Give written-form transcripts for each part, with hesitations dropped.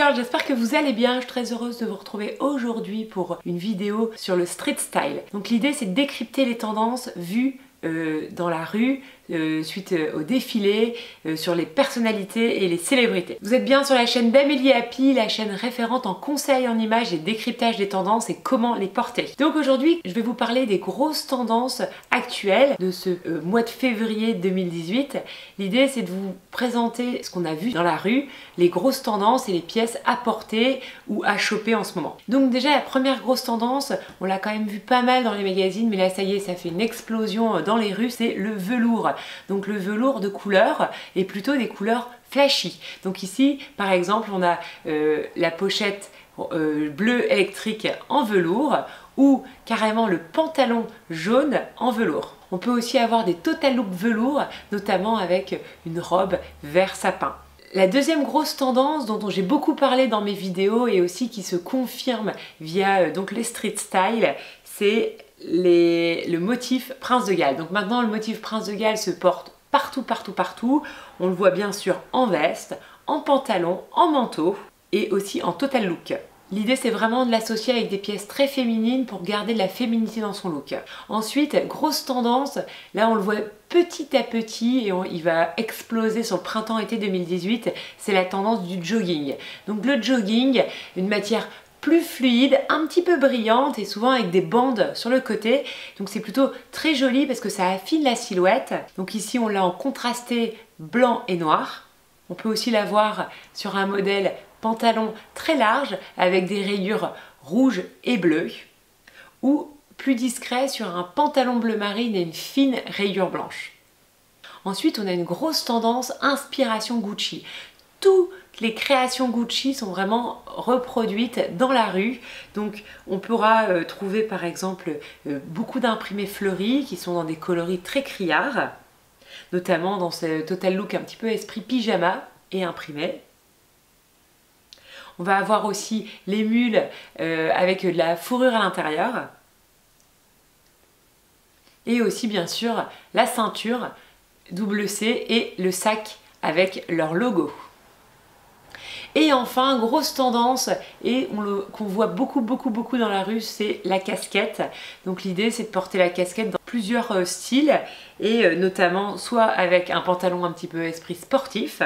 girls, j'espère que vous allez bien. Je suis très heureuse de vous retrouver aujourd'hui pour une vidéo sur le street style. Donc l'idée c'est de décrypter les tendances vues dans la rue, suite au défilé, sur les personnalités et les célébrités. Vous êtes bien sur la chaîne d'Amélie Happy, la chaîne référente en conseil en images et décryptage des tendances et comment les porter. Donc aujourd'hui, je vais vous parler des grosses tendances actuelles de ce mois de février 2018. L'idée c'est de vous présenter ce qu'on a vu dans la rue, les grosses tendances et les pièces à porter ou à choper en ce moment. Donc déjà la première grosse tendance, on l'a quand même vu pas mal dans les magazines, mais là ça y est, ça fait une explosion dans les rues, c'est le velours. Donc le velours de couleur et plutôt des couleurs flashy. Donc ici par exemple on a la pochette bleu électrique en velours ou carrément le pantalon jaune en velours. On peut aussi avoir des total look velours, notamment avec une robe vert sapin. La deuxième grosse tendance dont j'ai beaucoup parlé dans mes vidéos et aussi qui se confirme via donc les street style, c'est le motif Prince de Galles. Donc maintenant le motif Prince de Galles se porte partout. On le voit bien sûr en veste, en pantalon, en manteau et aussi en total look. L'idée c'est vraiment de l'associer avec des pièces très féminines pour garder de la féminité dans son look. Ensuite, grosse tendance, là on le voit petit à petit et il va exploser sur le printemps-été 2018, c'est la tendance du jogging. Donc le jogging, une matière plus fluide, un petit peu brillante et souvent avec des bandes sur le côté. Donc c'est plutôt très joli parce que ça affine la silhouette. Donc ici on l'a en contrasté blanc et noir. On peut aussi l'avoir sur un modèle pantalon très large avec des rayures rouges et bleues ou plus discret sur un pantalon bleu marine et une fine rayure blanche. Ensuite on a une grosse tendance inspiration Gucci. Toutes les créations Gucci sont vraiment reproduites dans la rue. Donc on pourra trouver par exemple beaucoup d'imprimés fleuris qui sont dans des coloris très criards, notamment dans ce total look un petit peu esprit pyjama et imprimé. On va avoir aussi les mules avec de la fourrure à l'intérieur. Et aussi bien sûr la ceinture double C et le sac avec leur logo. Et enfin, grosse tendance et qu'on voit beaucoup dans la rue, c'est la casquette. Donc l'idée c'est de porter la casquette dans plusieurs styles et notamment soit avec un pantalon un petit peu esprit sportif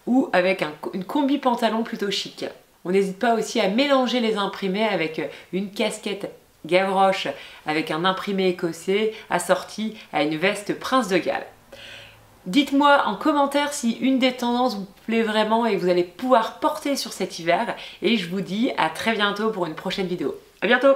ou avec une combi pantalon plutôt chic. On n'hésite pas aussi à mélanger les imprimés avec une casquette Gavroche avec un imprimé écossais assorti à une veste Prince de Galles. Dites-moi en commentaire si une des tendances vous plaît vraiment et vous allez pouvoir porter sur cet hiver. Et je vous dis à très bientôt pour une prochaine vidéo. À bientôt!